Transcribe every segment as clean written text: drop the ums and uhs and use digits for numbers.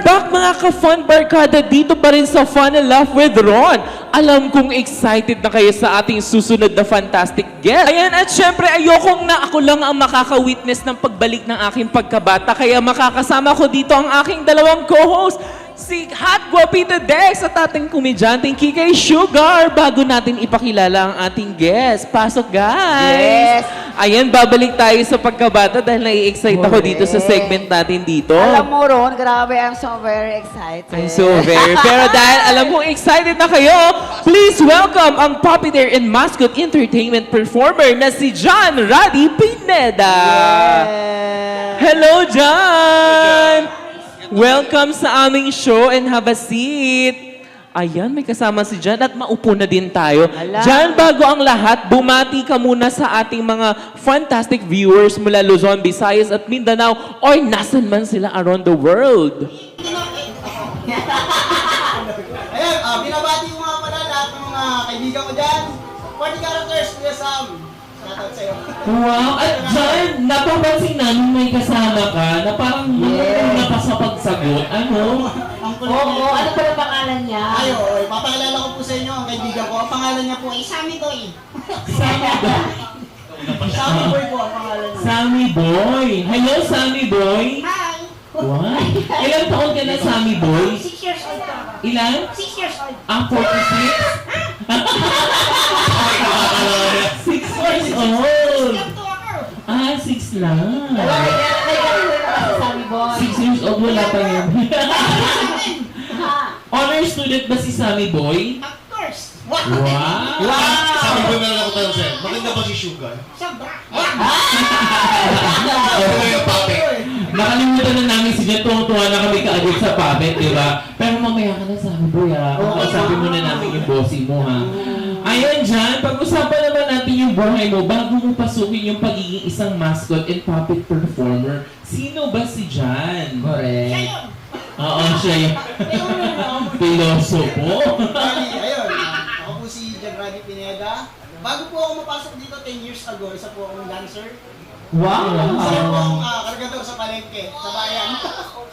back mga ka-fun barkada dito pa rin sa Fun and Laugh with Ron. Alam kong excited na kayo sa ating susunod na fantastic guest. Ayan, at syempre ayokong na ako lang ang makaka-witness ng pagbalik ng aking pagkabata. Kaya makakasama ko dito ang aking dalawang co-host, si Hot Guapita Dex at ating komedyanteng Kikay Sugar. Bago natin ipakilala ang ating guest. Pasok, guys! Yes. Ayan, babalik tayo sa pagkabata dahil nai-excite ako dito sa segment natin dito. Alam mo, Ron, grabe, I'm so very excited. I'm so very. Pero dahil alam mo excited na kayo, please welcome ang puppeteer and mascot entertainment performer na si John Roddy Pineda. Yes. Hello, John! Welcome sa aming show and have a seat. Ayan, may kasama si John at maupo na din tayo. Hala. John, bago ang lahat, bumati ka muna sa ating mga fantastic viewers mula Luzon, Visayas at Mindanao or nasan man sila around the world. Ayun, binabati ko nga pala lahat ng mga kaibigan ko dyan. 40 characters, Kuya Sam. Shoutout sa'yo. Wow! At John, napapansin namin may kasama ka na parang Yes. na pa sa pagsagot. Ano? Ang kulit Oo, ano ba yung pangalan niya? Ayo, papakilala ko po sa inyo ang kaibigan ko. Ang pangalan niya po ay Sammy Boy. Sammy Boy. Sammy Boy po ang pangalan niya. Sammy Boy. Hello, Sammy Boy. Hi! Wow. Ilang taon ka na, Sammy Boy? 6 years old ka. Ilan? 6 years old. 46? 6 years old. Ganito ako. 6 lang. Wala, may gano'n na si Sammy Boy. 6 years old, wala pa yun. Ha? Honor student ba si Sammy Boy? Of course. Wow! Sabi ko meron ako tanong sa'yo, maganda ba si Sugar? Sobra. Ano yung pape? Nakalimutan na namin si Jet, tuwa na kami kaagad sa puppet, di ba? Pero mamaya ka na Sammy Boy, ha? Kausapin mo na namin yung bossy mo, ha? Ayun, Jan, pag-usapan naman natin yung buhay mo bago mo pasukin yung pagiging isang mascot and puppet performer. Sino ba si Jan? Siya Correct. yun. Oo, siya yung pilosopo. Bali, ayun, ako po si John Roddy Pineda. Bago po ako mapasok dito 10 years ago, isa po akong dancer. Wow! Isa po akong kargador sa palengke, sa bayan.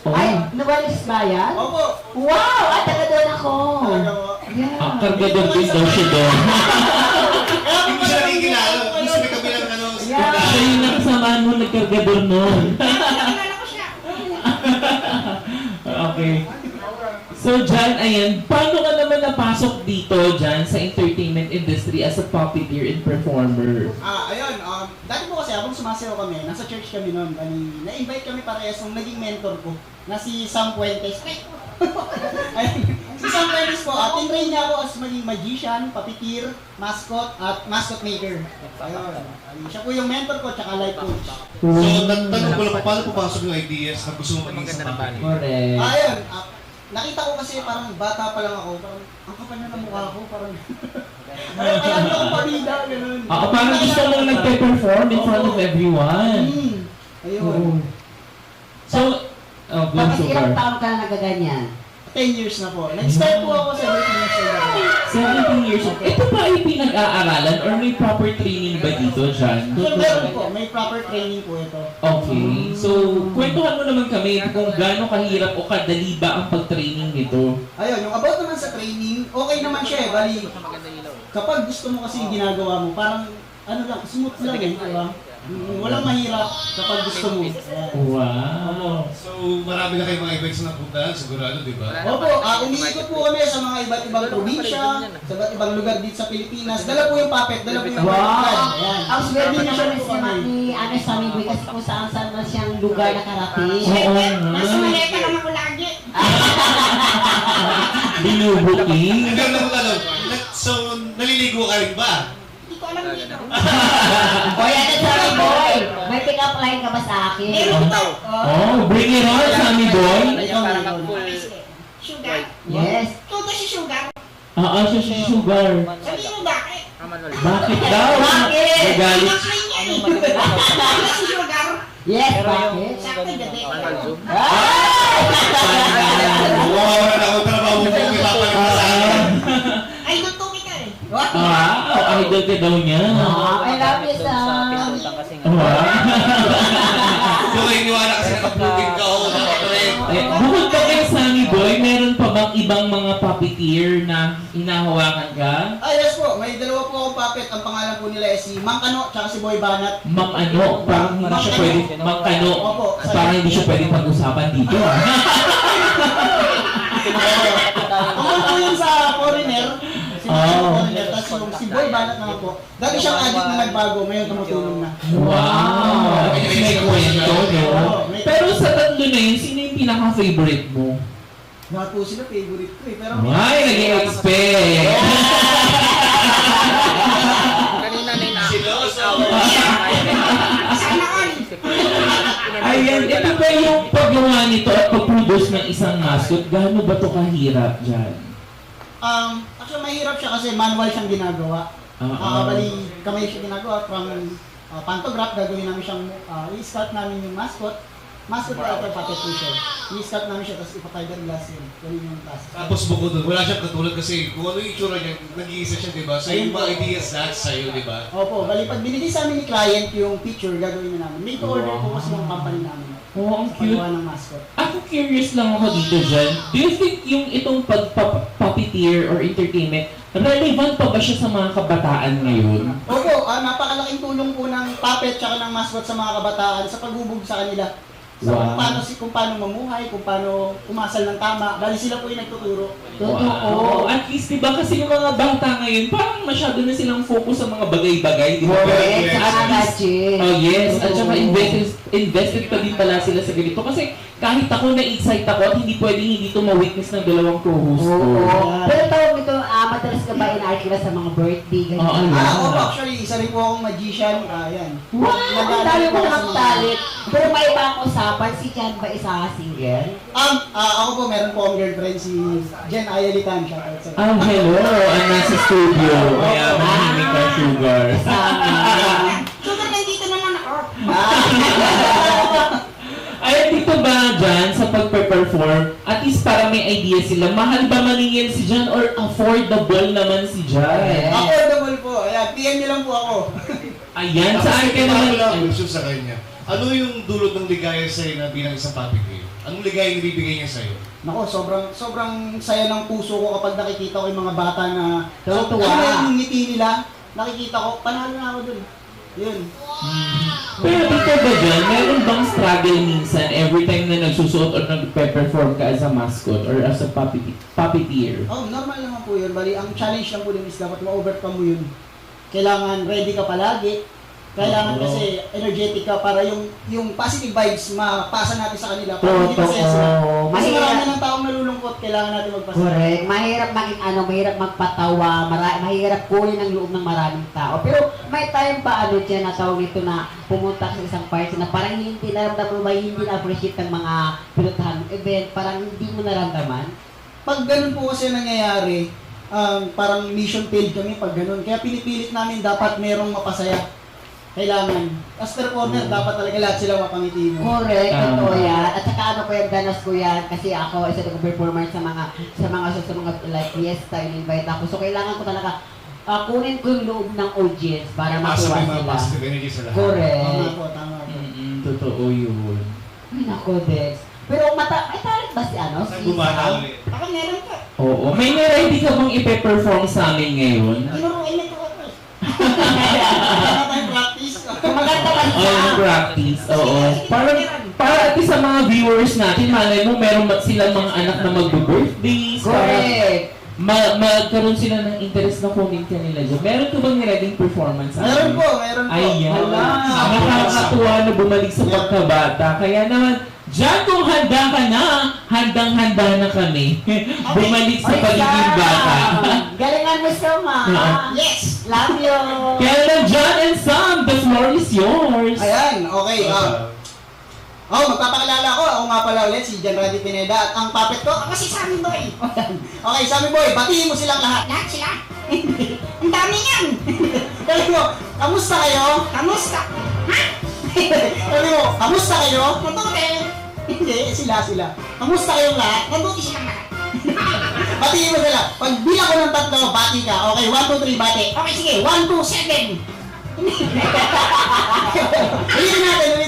Ay, nabalis ba yan? Opo. Wow! At taga doon ako. Talaga po. Ang kargador din daw siya doon. Hindi mo siya nakikilala. Gusto may kabilang ano. Yeah. Siya yung nakasamahan mo nagkargador noon. Nakilala ko siya. Okay. So, Jan, ayan, paano ka naman napasok dito, Jan, sa entertainment industry as a puppeteer and performer? Ayun, dati po kasi habang sumasayaw kami, nasa church kami noon, na-invite kami parehas ng naging mentor ko, na si Sam Puentes. Ayun, si Sam Puentes po, tinrain niya ako as maging magician, puppeteer, mascot, at mascot maker. Ayun, siya po yung mentor ko, tsaka life coach. So, tanong ko lang, paano pumasok yung ideas na gusto mo maging sa pape? Correct. Ayun, nakita ko kasi parang bata pa lang ako, parang ang kapal na ng mukha ko, parang parang ako pamida, gano'n. Parang gusto mong nagpe-perform in front of everyone. Ayun. So, go Tapos ilang Sugar. taon ka na nagaganyan? 10 years na po. Nag-start po ako sa 13 years old. 17 years old. Ito ba ay pinag-aaralan or may proper training ba dito, Jan? So, meron po, may proper training po ito. Okay. So, kwentuhan mo naman kami kung gaano kahirap o kadali ba ang pag-training nito. Ayun, yung about naman sa training, okay naman siya eh. Bali, kapag gusto mo kasi yung ginagawa mo, parang ano lang, smooth lang eh, di ba? Walang mahirap kapag gusto mo. Ayan. Wow. So, marami na kayong mga events na puntahan, sigurado, di ba? Opo, umiikot po kami sa mga iba't ibang probinsya, sa iba't ibang lugar dito sa Pilipinas. Dala po yung puppet, dala po yung Wow! Ayan. Ang swerte Sabi naman niya po kami. ni Sammy Boy kasi kung saan man siyang lugar nakarating. Oo nga. Nasa maleta lang ako lagi. Binubuking. Hanggang lang tanong, so, naliligo ka rin ba? Hindi ko alam dito. O yan ang Sammy Boy! May pick-up line ka ba sa akin? Meron daw. Oh, bring it on, Sammy Boy. Sugar. Yes. Todo si Sugar. Siya si Sugar. Sabihin mo bakit? Bakit daw? Bakit? Nagalit. Ang niya eh. Todo si Sugar. Yes, bakit? Sakto gabi. Wow, na ako trabaho mo kung ipapalit ka sa akin. Ay, luto kita eh. Idol ka daw niya. I love you, Sam. Wow. Yung iniwala kasi nakablugin ka ako, nakatrend. Bukod ba kay Sammy meron pa bang ibang mga puppeteer na hinahawakan ka? Yes po, may dalawa po akong puppet. Ang pangalan po nila ay si Mang Kano tsaka si Boy Banat. Mang ano? Parang hindi siya pwede, Mang Kano. Opo. Parang hindi siya pwede pag-usapan dito. Tungkol po yun sa foreigner. Si Mang Kano foreigner. Tapos yung si Boy Banat naman po. Dati siyang addict na nagbago, ngayon tumutulong na. Wow! May kwento, no? Pero sa tatlo na yun, sino yung pinaka-favorite mo? Lahat po sila favorite ko eh. Pero Ay, nag-expect! Sana all. Ayan, ito ba yung paggawa nito at pag-produce ng isang mascot? Gaano ba ito kahirap dyan? Actually mahirap siya kasi manual siyang ginagawa. Bali, kamay siya ginagawa from pantograph, gagawin namin siyang, i-sculpt namin yung mascot. Mascot na ito, puppet po siya. I-sculpt namin siya, tapos ipa-fiberglass yun. Ganun yung task. Tapos bukod doon, wala siyang katulad kasi kung ano yung itsura niya, nag-iisa siya, di ba? So yung mga ideas lahat sa'yo, di ba? Opo, bali, pag binigay sa amin ni client yung picture, gagawin na namin. Made to order po kasi yung company namin. Oo, ang Sa cute. paggawa ng mascot. Ako curious lang ako dito dyan. Do you think yung itong puppeteer or entertainment, relevant pa ba siya sa mga kabataan ngayon? Opo, napakalaking tulong po ng puppet tsaka ng mascot sa mga kabataan sa paghubog sa kanila. Sa Wow. kung paano mamuhay, kung paano umasal ng tama. Bali sila po yung nagtuturo. Wow. At least, di ba, kasi yung mga bata ngayon, parang masyado na silang focus sa mga bagay-bagay, di ba? Correct. At Saka least- gadget. Oh yes, at saka invested pa din pala sila sa ganito. Kasi kahit ako na-excite ako at hindi pwedeng hindi ito ma-witness ng dalawang co-host ko. Oo. Pero tawag nito, madalas ka ba in-archive sa mga birthday? Ganyan? Oo, Opo, actually, isa rin po akong magician. Yan. Wow! Ang dami mo namang talent. Pero may iba ang usapan, si Jan ba isa single? Ako po, meron po akong girlfriend, si Jen Ayalitan. Shoutout sa Hello, ang nasa studio. Kaya mahimik ka, Sugar. Sugar, nandito naman ako. Ay, dito ba dyan sa pagpe-perform, at least para may idea sila, mahal ba maningil si Jan or affordable naman si Jan? Affordable po. Ayan, PM niyo lang po ako. Ayan, Tapos sa akin wala naman. lang question sa kanya. Ano yung dulot ng ligaya sa'yo na bilang isang puppeteer? Anong ligaya yung ibibigay niya sa'yo? Nako, sobrang saya ng puso ko kapag nakikita ko yung mga bata na Tuwa-tuwa. ano yung ngiti nila, nakikita ko, panalo na ako dun. Yun. Pero dito ba dyan, meron bang struggle minsan every time na nagsusuot or nagpe-perform ka as a mascot or as a puppeteer? Oh, normal naman po yun. Bali, ang challenge lang po din is dapat ma-overcome mo yun. Kailangan ready ka palagi. Kailangan Oo. kasi energetic ka para yung positive vibes mapasa natin sa kanila. Para hindi masaya sila. Totoo. Kasi marami Mahirap. ng taong nalulungkot, kailangan natin magpasaya. Correct. Mahirap maging mahirap magpatawa, mahirap kunin ang loob ng maraming tao. Pero may time pa dyan na tawag nito na pumunta ka sa isang party na parang hindi naramdaman mo ba, hindi na-appreciate ng mga pinuntahan ng event, parang hindi mo naramdaman. Pag ganun po kasi nangyayari, parang mission failed kami pag ganun. Kaya pinipilit namin dapat merong mapasaya. Kailangan. As performer, dapat talaga lahat sila mapangiti mo. Correct, Tama. totoo yan. At saka ano ko yan, danas ko yan. Kasi ako, isa ng performer sa mga like fiesta, in-invite ako. So kailangan ko talaga kunin ko yung loob ng audience para Pasok matuwa yung mga sila. positive energy sa lahat. Correct. Tama po, tama po. Totoo yun. Ay, nako, Dex. Pero may talent ba si Saan gumana Sam? ulit? Ako meron ka. Oo. May ready ka bang ipe-perform sa amin ngayon? Tinuruin nito ako. Wala tayong practice. Maganda ba si Oh, yung Sam? practice, oo. Para at least sa mga viewers natin, malay mo, meron silang mga anak na mag-birthdays. Correct. Magkaroon sila ng interest na kunin ka nila dyan. Meron ka bang nireading performance sa Meron amin? po, meron po. Ayan. Hala. Nakakatuwa na bumalik sa pagkabata. Kaya naman, dyan kung handa ka na, handang-handa na kami. Bumalik sa Ay, pagiging Sam. bata. Galingan mo, Sam, ha? Yes. Love you. Kaya lang, John and Sam, the floor is yours. Ayan, okay. Magpapakilala ko. Ako nga pala ulit, si Jan Randy Pineda. At ang puppet ko, Ako si Sammy Boy. okay, Sammy Boy, batiin mo silang lahat. Lahat sila. Ang dami niyan. Sabi mo, kamusta kayo? Kamusta? Ha? Sabi mo, kamusta kayo? Mabuti. Hindi, sila. Kamusta kayong lahat? Mabuti silang lahat. Batiin mo sila. Pag bilang ko ng tatlo, bati ka. Okay, 1, 2, 3, bati. Okay, sige. 1, 2, 7. Ulitin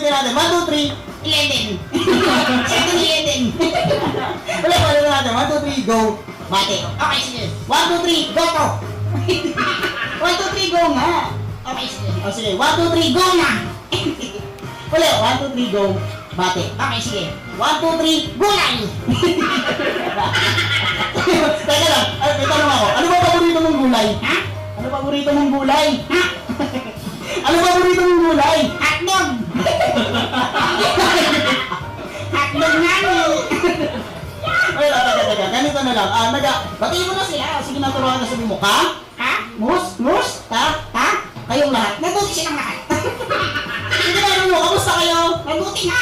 natin. 1, 2, 3. 11. 7-11. Wala pa rin natin. 1, 2, 3, go. Bate. Okay, sige. 1, 2, 3, go to. 1, 2, 3, go nga. Okay, sige. O sige, 1, 2, 3, go na. Wala, 1, 2, 3, go. Bate. Okay, sige. 1, 2, 3, Gulay! Teka lang, may tanong ako. Ano ba paborito mong gulay? Ha? Ano paborito mong gulay? Ha? Ano paborito mong gulay? Hotdog! Hotdog nga ni. Ay, teka. Ganito na lang. Batiin mo na sila. Sige, naturuan na sabi mo. Ka? Ha? Mus? Ta? Ha? Kayong lahat. Mabuti silang lahat. Sige na, ano mo? Kamusta kayo? Mabuti nga.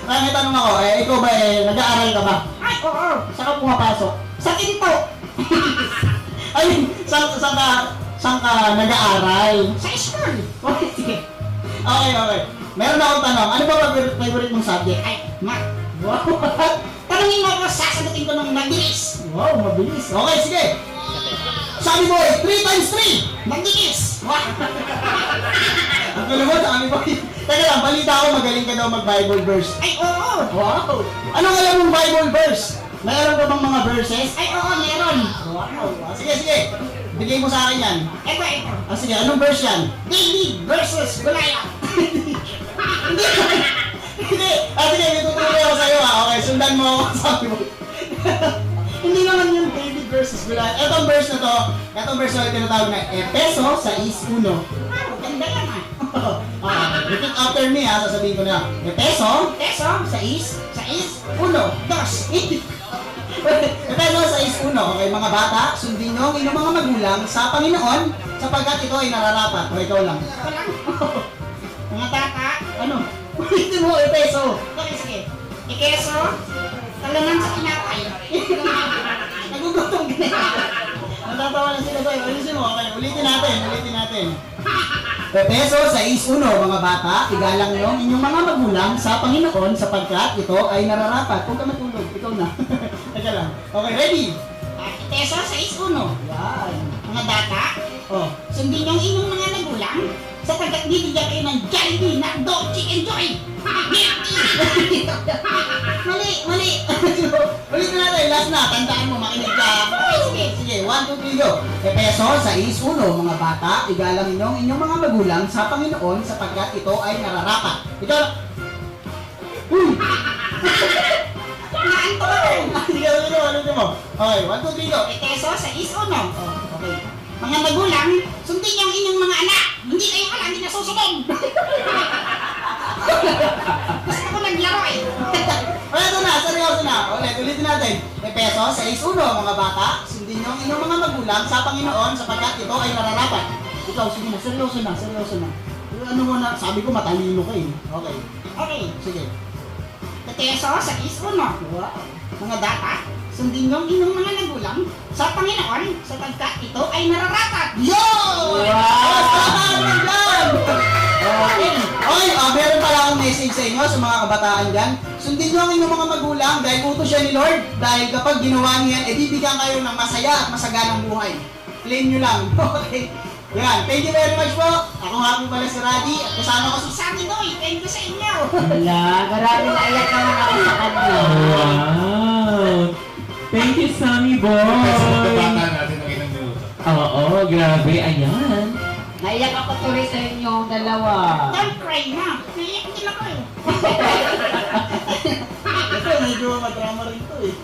Ay, may tanong ako. Ikaw ba, nag-aaral ka ba? Ay, oo. Saan ka pumapasok? Sa tinto. Ay, saan ka nag-aaral? Sa school. Okay, sige. Okay. Meron akong tanong. Ano ba favorite mong subject? Ay, ma. Wow, Tanungin mo ako, sasagutin ko ng mabilis. wow, mabilis. Okay, sige. Sabi boy, 3 times 3. Mabilis. Wah. Ang gulo mo, Sabi boy. Teka lang, balita ako magaling ka daw mag-Bible verse. Ay, oo. Wow. Anong alam mong Bible verse? Mayroon ka bang mga verses? Ay, oo, meron. Wow. Sige. Bigay mo sa akin yan. Ito. Sige, anong verse yan? David versus Goliath. Hindi. Sige, may tuturo ako sa'yo ha. Okay, sundan mo ako. Sabi mo. Hindi naman yung David versus Goliath. Etong verse na to, yung tinatawag na Efeso 6:1. Wow, ganda yan ah. Repeat after me ha, sasabihin ko na. Efeso Peso, 6:1. dos. Efeso 6:1. Okay, mga bata, sundin nyo ang inyong mga magulang sa Panginoon sapagkat ito ay nararapat. O ikaw lang. Ako lang. Mga tata. Ano? Ulitin mo, Efeso. Okay, sige. Ikeso, talunan sa kinakay. Nagugutom ka na. Natatawa na sila sa'yo. Alisin mo, okay. Ulitin natin. Efeso 6:1, mga bata, igalang nyo ang inyong mga magulang sa Panginoon sapagkat ito ay nararapat. Huwag ka matulog, ikaw na. Teka lang. Okay, ready? Ikeso, 6-1. Yan. Mga data, Oh. sundin yung inyong mga nagulang sapagkat bibigyan kayo ng Jollibee na Dog Chicken Joy. Mali. Ulitin natin, last na. Tandaan mo, makinig ka. Sige. Sige, 1, 2, 3, go. Efeso 6:1, mga bata, igalang ninyo ang inyong mga magulang sa Panginoon sapagkat ito ay nararapat. Ikaw na. Uy! Naanto ako. Sige, ulitin mo. Okay, 1, 2, 3, go. Ikeso, 6-1. Oh, okay. Mga magulang, sundin yung inyong mga anak. Hindi kayo hindi na susunod. Gusto ko naglaro eh. Okay, ito na, seryoso na. Ulitin natin. Efeso 6:1, mga bata, sundin niyo ang inyong mga magulang sa Panginoon sapagkat ito ay nararapat. Ikaw, sige na, seryoso na. Ano mo na, sabi ko matalino ka eh. Okay, Okay. sige. Ikeso, 6-1. Wow. Mga data, sundin yung inyong mga nagulang sa Panginoon sapagkat ito ay nararapat. Yo! Okay. Okay, meron pala akong message sa inyo sa mga kabataan dyan. Sundin nyo ang inyong mga magulang dahil utos siya ni Lord. Dahil kapag ginawa niyo yan, bibigyan kayo ng masaya at masaganang buhay. Claim nyo lang. Okay. Yan. Thank you very much po. Ako nga po pala si Raddy at kasama ko si Sabi ko eh, thank you sa inyo. Wala, marami na iyak naman ako sa kanya. Wow! Thank you, Sammy Boy! Bata natin ang ilang minuto. Oo, grabe. Ayan. Naiyak ako tuloy sa inyong dalawa. Don't cry na. Naiyak din ako eh. Ito, medyo madrama rin to eh.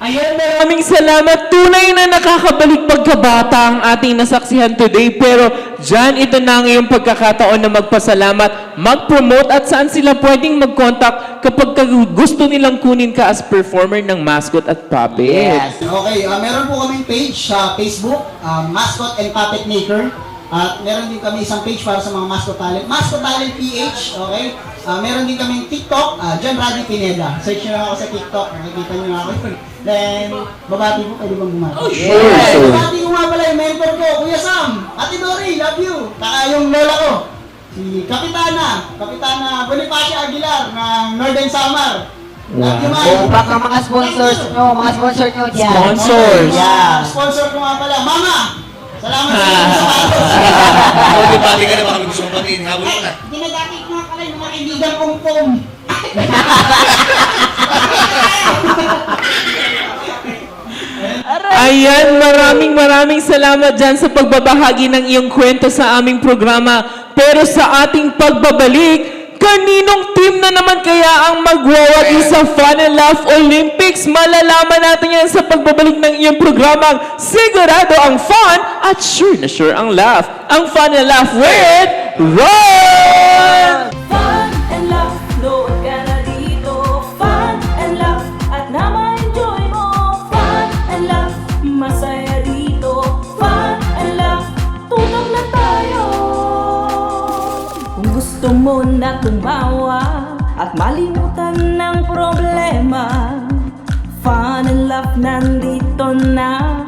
Ayan, maraming salamat. Tunay na nakakabalik pagkabata ang ating nasaksihan today. Pero dyan, ito na ang iyong pagkakataon na magpasalamat, mag-promote at saan sila pwedeng mag-contact kapag gusto nilang kunin ka as performer ng mascot at puppet. Yes. Okay, meron po kaming page sa Facebook, Mascot and Puppet Maker. At meron din kami isang page para sa mga Mascot Talent. Mascot Talent PH, okay? Meron din kaming TikTok, John Raddy Pineda. Search nyo lang ako sa TikTok, makikita nyo na ako yun. Then, babati po, pwede bang bumati? Oh, sure. Yes. Babati ko nga pala yung mentor ko, Kuya Sam. Ate Dory, love you. Saka yung lola ko, si Kapitana Bonifacio Aguilar ng Northern Samar. Love you, Mike. O baka mga sponsors nyo dyan. Sponsors. Yeah. Sponsor ko nga pala, Mama! Salamat sa inyo sa patos. Ako, di pati ka na baka gusto mong patiin. Habol ka na. Dinadati ko nga pala yung mga kaibigan Kaibigan kong foam. Ayan, maraming salamat dyan sa pagbabahagi ng iyong kwento sa aming programa. Pero sa ating pagbabalik, kaninong team na naman kaya ang magwawagi sa Fun and Laugh Olympics? Malalaman natin yan sa pagbabalik ng iyong programang sigurado ang fun at sure na sure ang laugh. Ang Fun and Laugh with Ron! Fun and laugh, load ka na dito. Fun and laugh, at na-enjoy mo. Fun and laugh, masaya dito. Fun and laugh, tunog na tayo. Kung gusto mo na tumawa at malimutan ng problema, Fun and laugh nandito na.